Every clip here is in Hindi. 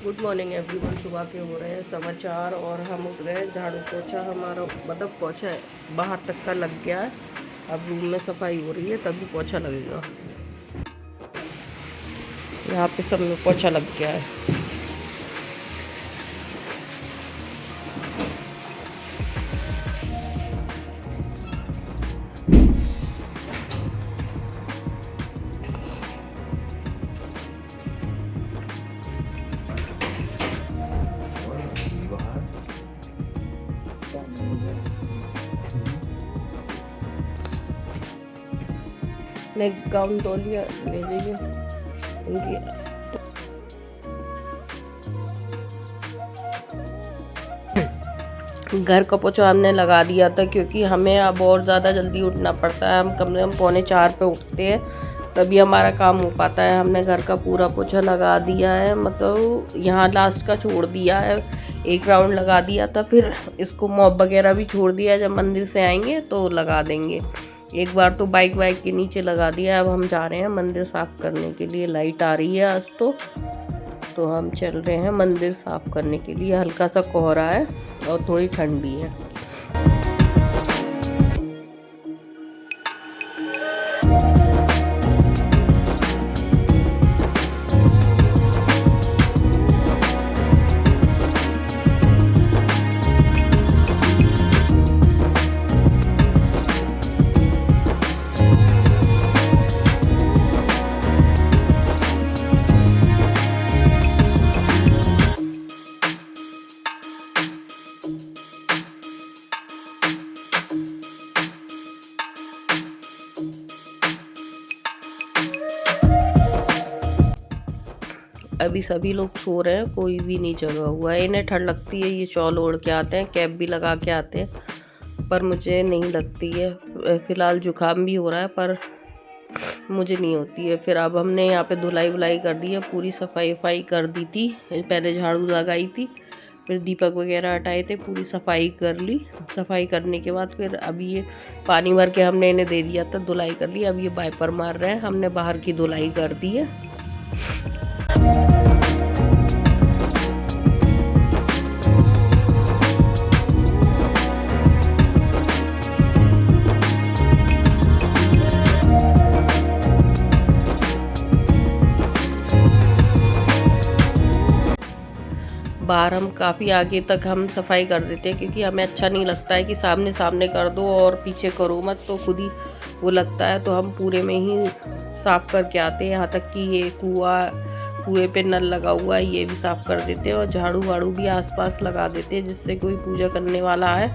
Good morning everyone. सुबह के हो रहे हैं समाचार और हम उठ गए। झाड़ू पोछा हमारा मतलब पोछा बाहर तक का लग गया है। अब रूम में सफाई हो रही है तभी पोछा लगेगा। यहाँ पे सब में पोछा लग गया है। ने गाउन धो लिया, ले जाइए उनकी। घर का पोछा हमने लगा दिया था क्योंकि हमें अब और ज़्यादा जल्दी उठना पड़ता है। हम कम से कम 3:45 पे उठते हैं तभी हमारा काम हो पाता है। हमने घर का पूरा पोछा लगा दिया है, मतलब यहाँ लास्ट का छोड़ दिया है। एक राउंड लगा दिया था, फिर इसको मॉप वगैरह भी छोड़ दिया। जब मंदिर से आएंगे तो लगा देंगे। एक बार तो बाइक वाइक के नीचे लगा दिया। अब हम जा रहे हैं मंदिर साफ़ करने के लिए। लाइट आ रही है आज तो हम चल रहे हैं मंदिर साफ़ करने के लिए। हल्का सा कोहरा है और थोड़ी ठंड भी है। अभी सभी लोग सो रहे हैं, कोई भी नहीं जगा हुआ है। इन्हें ठंड लगती है, ये शॉल ओढ़ के आते हैं, कैप भी लगा के आते हैं, पर मुझे नहीं लगती है। फ़िलहाल जुकाम भी हो रहा है पर मुझे नहीं होती है। फिर अब हमने यहाँ पे धुलाई वुलाई कर दी है, पूरी सफाई वफाई कर दी थी। पहले झाड़ू लगाई थी, फिर दीपक वगैरह हटाए थे, पूरी सफाई कर ली। सफाई करने के बाद फिर अभी ये पानी भर के हमने इन्हें दे दिया था, धुलाई कर ली। अब ये वाइपर मार रहे हैं। हमने बाहर की धुलाई कर दी है। बाहर हम काफ़ी आगे तक हम सफाई कर देते हैं क्योंकि हमें अच्छा नहीं लगता है कि सामने सामने कर दो और पीछे करो मत, तो खुद ही वो लगता है। तो हम पूरे में ही साफ़ करके आते हैं। यहाँ तक कि ये कुएं पे नल लगा हुआ है ये भी साफ़ कर देते हैं और झाड़ू वाड़ू भी आसपास लगा देते हैं, जिससे कोई पूजा करने वाला है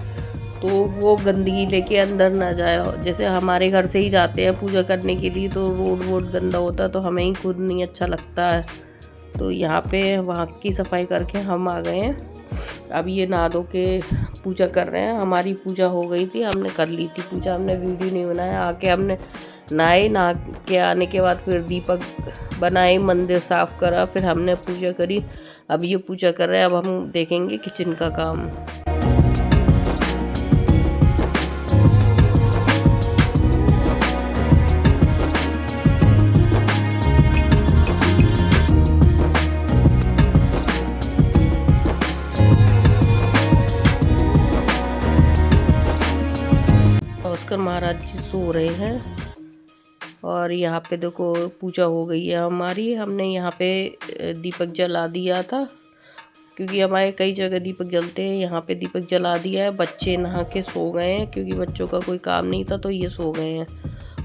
तो वो गंदगी लेके अंदर ना जाए। जैसे हमारे घर से ही जाते हैं पूजा करने के लिए तो रोड वोड गंदा होता है तो हमें ही खुद नहीं अच्छा लगता है। तो यहाँ पे वहाँ की सफाई करके हम आ गए हैं। अब ये नहा धो के पूजा कर रहे हैं। हमारी पूजा हो गई थी, हमने कर ली थी पूजा। हमने वीडियो नहीं बनाया। आके हमने नहा के आने के बाद फिर दीपक बनाए, मंदिर साफ़ करा, फिर हमने पूजा करी। अब ये पूजा कर रहे हैं। अब हम देखेंगे किचन का काम। भास्कर महाराज जी सो रहे हैं और यहाँ पे देखो पूजा हो गई है हमारी। हमने यहाँ पे दीपक जला दिया था क्योंकि हमारे कई जगह दीपक जलते हैं, यहाँ पे दीपक जला दिया है। बच्चे नहा के सो गए हैं क्योंकि बच्चों का कोई काम नहीं था तो ये सो गए हैं।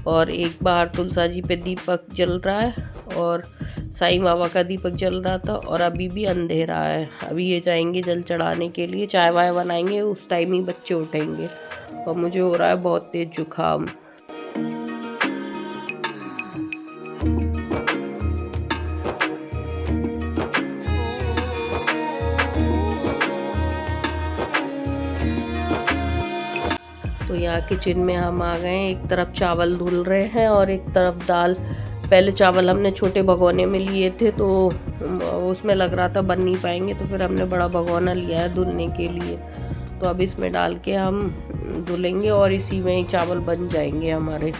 और एक बाहर तुलसा जी पे दीपक जल रहा है और साईं बाबा का दीपक जल रहा था और अभी भी अंधेरा है। अभी ये जाएंगे जल चढ़ाने के लिए, चाय वाय बनाएंगे, उस टाइम ही बच्चे उठेंगे। और मुझे हो रहा है बहुत तेज जुकाम। तो यहाँ किचन में हम आ गए हैं। एक तरफ चावल धुल रहे हैं और एक तरफ दाल। पहले चावल हमने छोटे भगोने में लिए थे तो उसमें लग रहा था बन नहीं पाएंगे, तो फिर हमने बड़ा भगोना लिया है धुलने के लिए। तो अब इसमें डाल के हम धुलेंगे और इसी में ही चावल बन जाएंगे हमारे।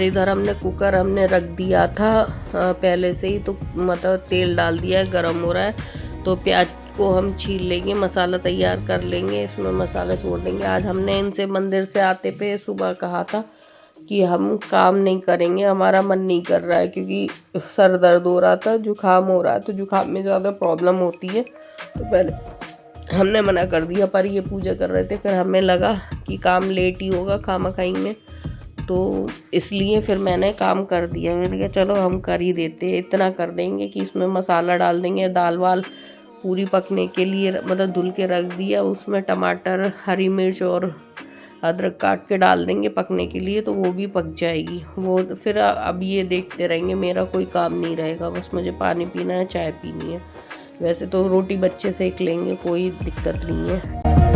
और इधर हमने कुकर हमने रख दिया था पहले से ही, तो मतलब तेल डाल दिया है, गर्म हो रहा है। तो प्याज को हम छील लेंगे, मसाला तैयार कर लेंगे, इसमें मसाला छोड़ देंगे। आज हमने इनसे मंदिर से आते पे सुबह कहा था कि हम काम नहीं करेंगे, हमारा मन नहीं कर रहा है, क्योंकि सर दर्द हो रहा था, जुकाम हो रहा है, तो जुकाम में ज़्यादा प्रॉब्लम होती है। तो पहले हमने मना कर दिया, पर ये पूजा कर रहे थे, फिर हमें लगा कि काम लेट ही होगा खामा-खाई में, तो इसलिए फिर मैंने काम कर दिया। मैंने कहा चलो हम कर ही देते, इतना कर देंगे कि इसमें मसाला डाल देंगे, दाल वाल पूरी पकने के लिए मतलब धुल के रख दिया, उसमें टमाटर, हरी मिर्च और अदरक काट के डाल देंगे पकने के लिए, तो वो भी पक जाएगी। वो फिर अब ये देखते रहेंगे, मेरा कोई काम नहीं रहेगा, बस मुझे पानी पीना है, चाय पीनी है। वैसे तो रोटी बच्चे सेक लेंगे, कोई दिक्कत नहीं है।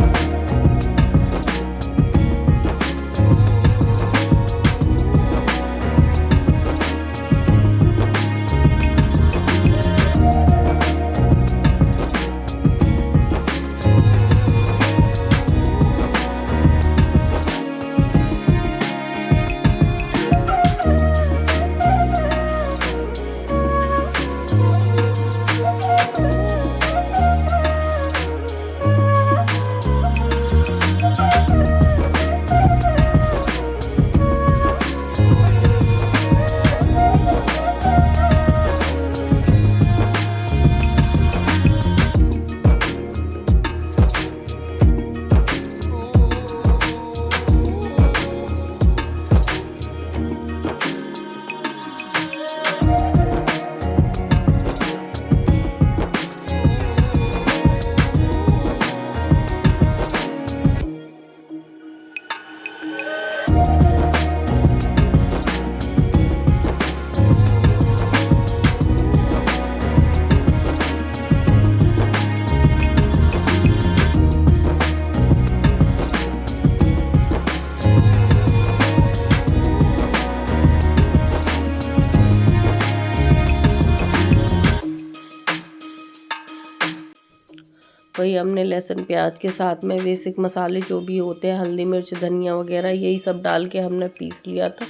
वही हमने लहसुन प्याज के साथ में बेसिक मसाले जो भी होते हैं, हल्दी मिर्च धनिया वगैरह, यही सब डाल के हमने पीस लिया था,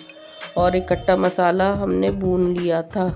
और एक खट्टा मसाला हमने भून लिया था।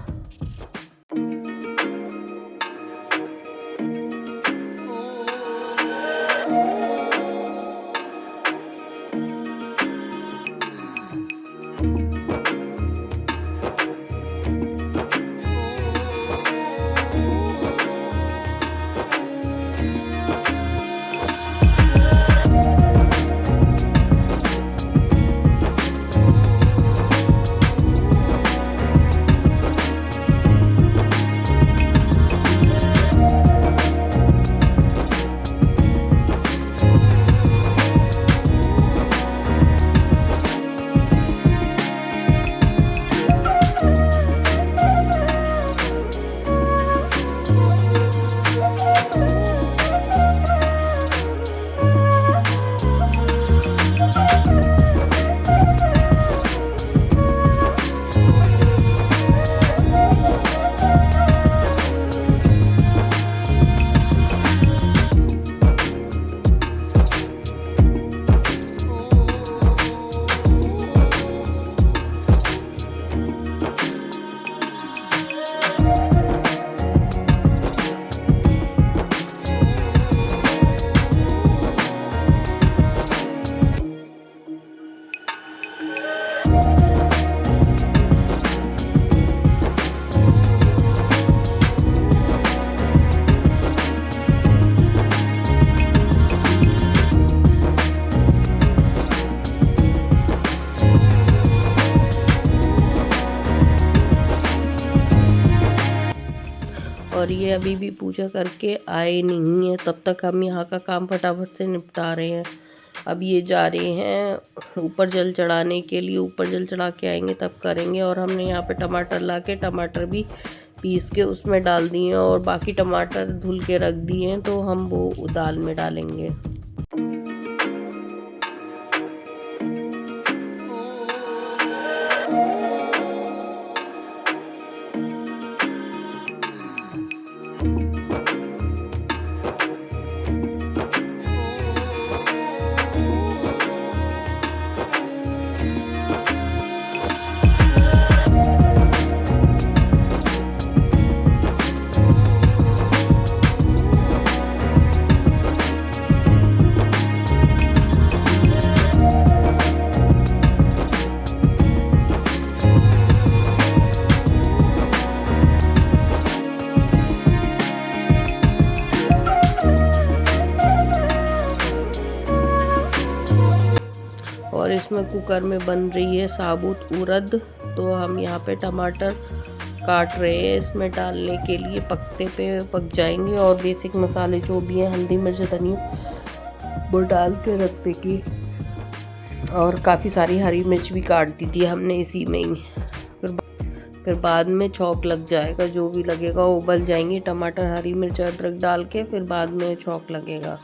और ये अभी भी पूजा करके आए नहीं हैं, तब तक हम यहाँ का काम फटाफट से निपटा रहे हैं। अब ये जा रहे हैं ऊपर जल चढ़ाने के लिए, ऊपर जल चढ़ा के आएंगे तब करेंगे। और हमने यहाँ पे टमाटर ला के टमाटर भी पीस के उसमें डाल दिए हैं, और बाकी टमाटर धुल के रख दिए हैं, तो हम वो दाल में डालेंगे। और इसमें कुकर में बन रही है साबुत उड़द। तो हम यहाँ पे टमाटर काट रहे हैं इसमें डालने के लिए, पकते पे पक जाएंगे। और बेसिक मसाले जो भी हैं, हल्दी मिर्च धनिया, वो डाल के रख देंगे। और काफ़ी सारी हरी मिर्च भी काट दी थी हमने इसी में ही। फिर बाद में छौंक लग जाएगा, जो भी लगेगा उबल जाएंगे टमाटर हरी मिर्च अदरक डाल के, फिर बाद में छौंक लगेगा।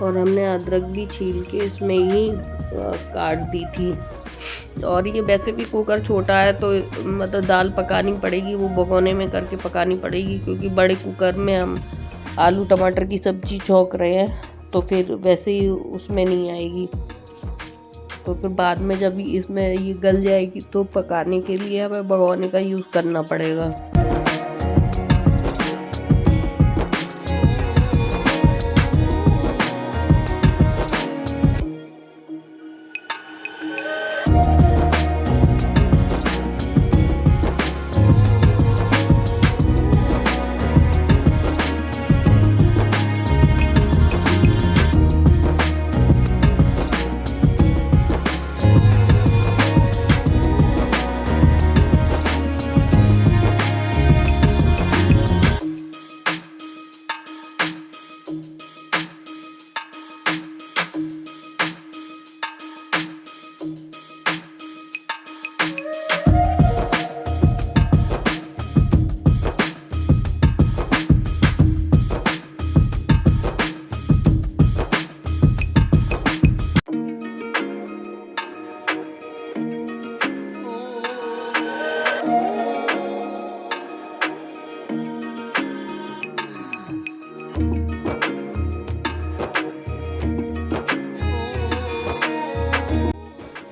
और हमने अदरक भी छील के इसमें ही काट दी थी। और ये वैसे भी कुकर छोटा है तो मतलब दाल पकानी पड़ेगी, वो भगोने में करके पकानी पड़ेगी, क्योंकि बड़े कुकर में हम आलू टमाटर की सब्ज़ी छौंक रहे हैं तो फिर वैसे ही उसमें नहीं आएगी। तो फिर बाद में जब इसमें ये गल जाएगी तो पकाने के लिए हमें भगोने का यूज़ करना पड़ेगा।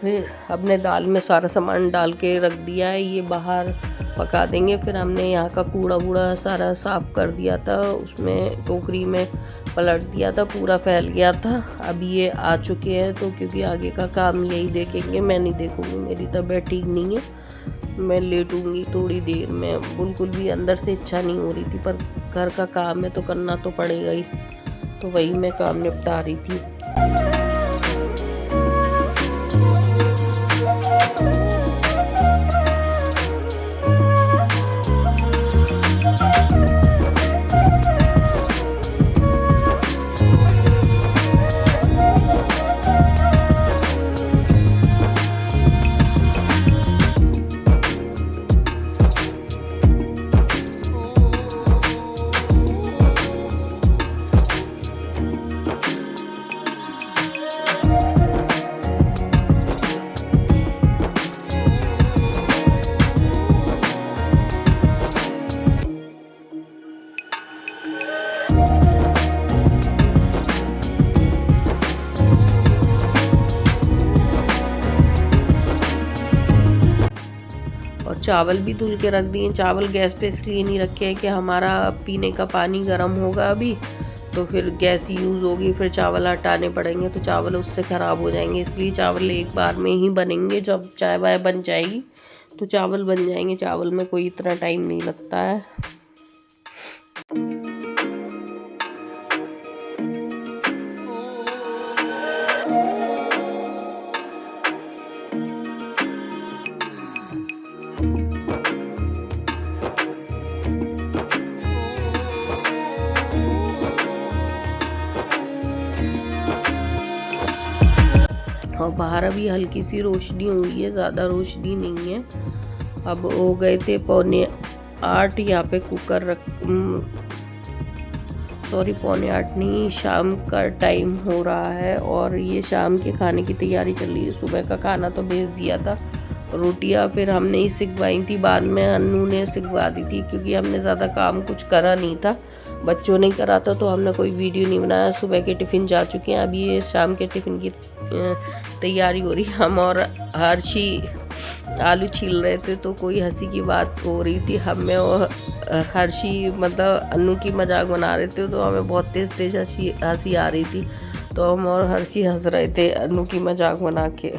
फिर हमने दाल में सारा सामान डाल के रख दिया है, ये बाहर पका देंगे। फिर हमने यहाँ का कूड़ा वूड़ा सारा साफ़ कर दिया था, उसमें टोकरी में पलट दिया था, पूरा फैल गया था। अब ये आ चुके हैं तो क्योंकि आगे का काम यही देखेंगे, मैं नहीं देखूँगी, मेरी तबीयत ठीक नहीं है, मैं लेटूँगी थोड़ी देर में। बिल्कुल भी अंदर से इच्छा नहीं हो रही थी, पर घर का काम है तो करना तो पड़ेगा ही, तो वही मैं काम निपटा रही थी। चावल भी धुल के रख दिए। चावल गैस पे इसलिए नहीं रखे हैं कि हमारा पीने का पानी गर्म होगा अभी, तो फिर गैस यूज़ होगी, फिर चावल हटाने पड़ेंगे तो चावल उससे ख़राब हो जाएंगे। इसलिए चावल एक बार में ही बनेंगे, जब चाय वाय बन जाएगी तो चावल बन जाएंगे। चावल में कोई इतना टाइम नहीं लगता है। और बाहर अभी हल्की सी रोशनी हुई है, ज़्यादा रोशनी नहीं है। अब हो गए थे 7:45। यहाँ पे कुकर पौने 8 नहीं, शाम का टाइम हो रहा है और ये शाम के खाने की तैयारी चल रही है। सुबह का खाना तो भेज दिया था, रोटियां फिर हमने ही सिकवाई थी, बाद में अन्नू ने सिकवा दी थी, क्योंकि हमने ज़्यादा काम कुछ करा नहीं था, बच्चों ने करा था, तो हमने कोई वीडियो नहीं बनाया। सुबह के टिफ़िन जा चुके हैं, अभी ये शाम के टिफ़िन की तैयारी हो रही है। हम और हर्षी आलू छील रहे थे तो कोई हंसी की बात हो रही थी, हमें और हर्षी मतलब अन्नू की मजाक बना रहे थे, तो हमें बहुत तेज़ हंसी आ रही थी, तो हम और हर्षी हंस रहे थे अन्नू की मजाक बना के।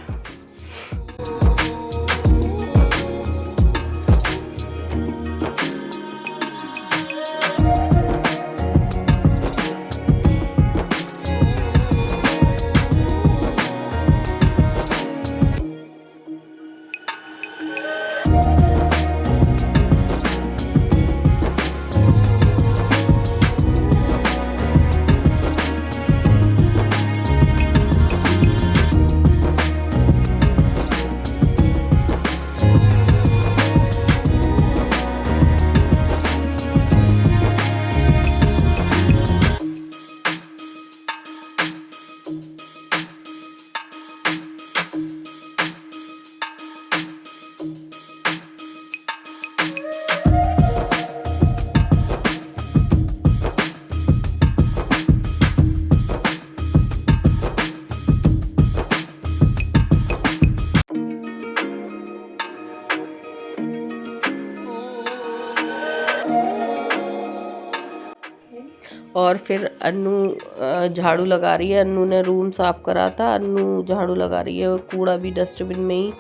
और फिर अन्नू झाड़ू लगा रही है। अन्नू ने रूम साफ़ करा था, अन्नू झाड़ू लगा रही है। और कूड़ा भी डस्टबिन में ही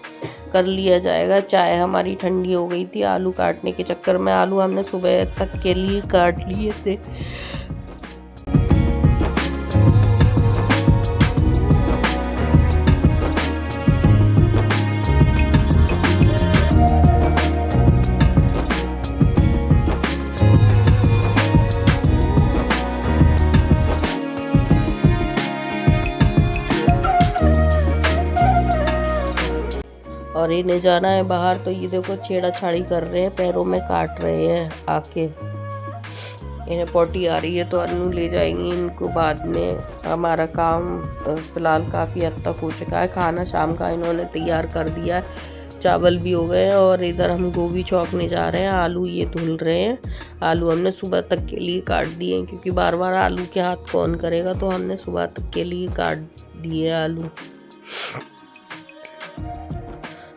कर लिया जाएगा। चाय हमारी ठंडी हो गई थी आलू काटने के चक्कर में। आलू हमने सुबह तक के लिए काट लिए थे। और इन्हें जाना है बाहर, तो ये देखो छेड़ा छाड़ी कर रहे हैं, पैरों में काट रहे हैं आके। इन्हें पोटी आ रही है तो अन्नू ले जाएंगी इनको बाद में। हमारा काम फ़िलहाल काफ़ी हद तक हो चुका है। खाना शाम का इन्होंने तैयार कर दिया है, चावल भी हो गए हैं। और इधर हम गोभी चौंकने जा रहे हैं, आलू ये धुल रहे हैं। आलू हमने सुबह तक के लिए काट दिए हैं, क्योंकि बार बार आलू के हाथ कौन करेगा, तो हमने सुबह तक के लिए काट दिए आलू।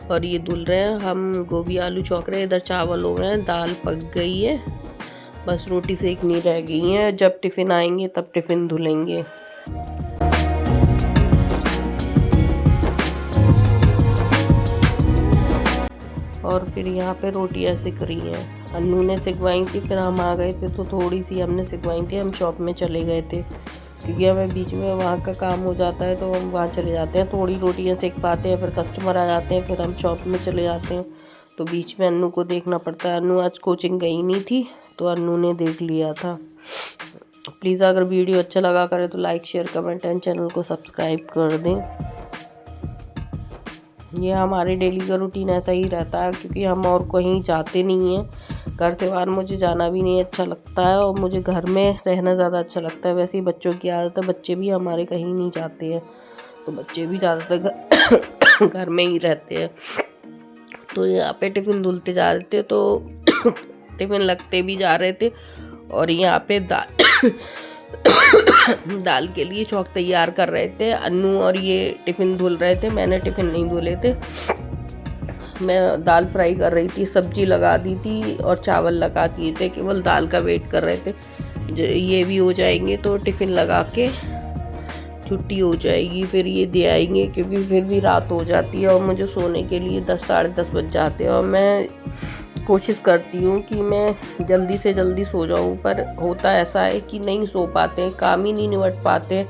और ये धुल रहे हैं, हम गोभी आलू चौंक रहे हैं। इधर चावल हो गए हैं, दाल पक गई है, बस रोटी सेकनी रह गई है। जब टिफ़िन आएंगे तब टिफ़िन धुलेंगे। और फिर यहाँ पे रोटियाँ सिक रही हैं। अन्नू ने सिकवाई थी, फिर हम आ गए थे तो थोड़ी सी हमने सिकवाई थी। हम शॉप में चले गए थे, क्योंकि हमें बीच में वहाँ का काम हो जाता है, तो हम वहाँ चले जाते हैं। थोड़ी रोटियाँ सेक पाते हैं, फिर कस्टमर आ जाते हैं, फिर हम शॉप में चले जाते हैं, तो बीच में अन्नू को देखना पड़ता है। अन्नू आज कोचिंग गई नहीं थी, तो अन्नू ने देख लिया था। प्लीज़ अगर वीडियो अच्छा लगा करे तो like share comment and channel को सब्सक्राइब कर दें। ये हमारे डेली का रूटीन ऐसा ही रहता है, क्योंकि हम और कहीं जाते नहीं हैं। घर त्यौहार मुझे जाना भी नहीं अच्छा लगता है, और मुझे घर में रहना ज़्यादा अच्छा लगता है। वैसे ही बच्चों की आदत है, बच्चे भी हमारे कहीं नहीं जाते हैं, तो बच्चे भी ज़्यादातर घर में ही रहते हैं। तो यहाँ पे टिफ़िन धुलते जा रहे थे, तो टिफ़िन लगते भी जा रहे थे। और यहाँ पे दाल के लिए चौक तैयार कर रहे थे। अन्नू और ये टिफ़िन धुल रहे थे, मैंने टिफ़िन नहीं धुले थे। मैं दाल फ्राई कर रही थी, सब्जी लगा दी थी और चावल लगा दिए थे, केवल दाल का वेट कर रहे थे। ये भी हो जाएंगे तो टिफ़िन लगा के छुट्टी हो जाएगी, फिर ये दे आएंगे, क्योंकि फिर भी रात हो जाती है और मुझे सोने के लिए 10 साढ़े 10 बज जाते हैं। और मैं कोशिश करती हूँ कि मैं जल्दी से जल्दी सो जाऊँ, पर होता ऐसा है कि नहीं सो पाते, काम ही नहीं निपट पाते।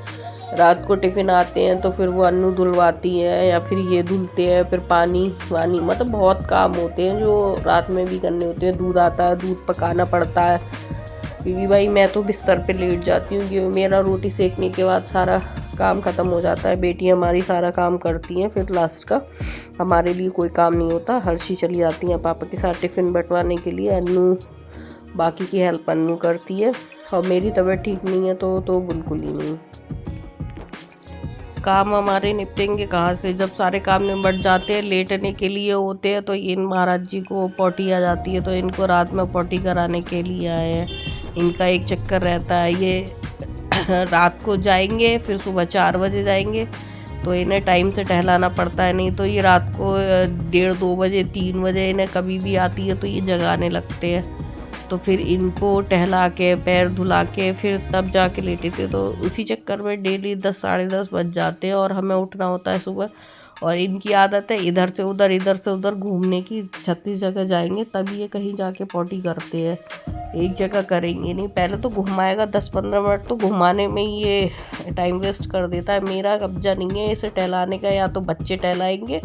रात को टिफ़िन आते हैं तो फिर वो अन्नू धुलवाती है या फिर ये धुलते हैं, फिर पानी वानी, मतलब बहुत काम होते हैं जो रात में भी करने होते हैं। दूध आता है, दूध पकाना पड़ता है, क्योंकि भाई मैं तो बिस्तर पे लेट जाती हूँ, क्योंकि मेरा रोटी सेकने के बाद सारा काम ख़त्म हो जाता है। बेटी हमारी सारा काम करती हैं, फिर लास्ट का हमारे लिए कोई काम नहीं होता। हर्षी चली जाती हैं पापा के साथ टिफ़िन बंटवाने के लिए, अन्नू बाकी की हेल्प अन्नू करती है। और मेरी तबीयत ठीक नहीं है तो बिल्कुल ही नहीं। काम हमारे निपटेंगे कहाँ से, जब सारे काम निपट जाते हैं, लेटने के लिए होते हैं, तो इन महाराज जी को पॉटी आ जाती है, तो इनको रात में पॉटी कराने के लिए आए हैं। इनका एक चक्कर रहता है, ये रात को जाएंगे फिर सुबह 4 बजे जाएंगे, तो इन्हें टाइम से टहलाना पड़ता है, नहीं तो ये रात को 1:30-2 बजे 3 बजे इन्हें कभी भी आती है तो ये जगाने लगते हैं। तो फिर इनको टहला के पैर धुला के फिर तब जाके लेटे थे, तो उसी चक्कर में डेली 10 साढ़े 10 बज जाते हैं और हमें उठना होता है सुबह। और इनकी आदत है इधर से उधर घूमने की, 36 जगह जाएंगे तभी ये कहीं जाके पॉटी करते हैं, एक जगह करेंगे नहीं। पहले तो घुमाएगा 10-15 मिनट, तो घुमाने में ही ये टाइम वेस्ट कर देता है। मेरा कब्जा नहीं है इसे टहलाने का, या तो बच्चे टहलाएंगे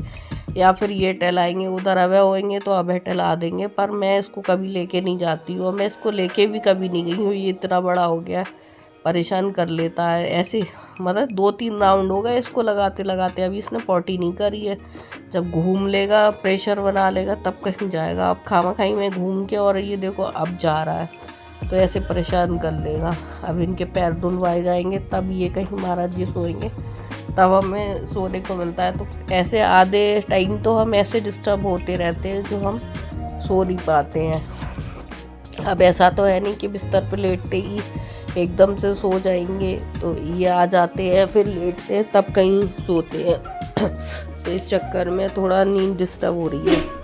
या फिर ये टहलाएंगे, उधर अभय होएंगे तो अभय टहला देंगे, पर मैं इसको कभी लेके नहीं जाती हूँ। मैं इसको लेके भी कभी नहीं गई हूँ, ये इतना बड़ा हो गया, परेशान कर लेता है ऐसे। मतलब 2-3 राउंड हो गए इसको लगाते लगाते, अभी इसने पॉटी नहीं करी है। जब घूम लेगा, प्रेशर बना लेगा, तब कहीं जाएगा। अब खामा-खाई में घूम के, और ये देखो अब जा रहा है, तो ऐसे परेशान कर लेगा। अब इनके पैर धुलवाए जाएंगे तब ये कहीं महाराज जी सोएंगे, तब हमें सोने को मिलता है। तो ऐसे आधे टाइम तो हम ऐसे डिस्टर्ब होते रहते हैं जो हम सो नहीं पाते हैं। अब ऐसा तो है नहीं कि बिस्तर पे लेटते ही एकदम से सो जाएंगे, तो ये आ जाते हैं फिर लेटते हैं तब कहीं सोते हैं। तो इस चक्कर में थोड़ा नींद डिस्टर्ब हो रही है।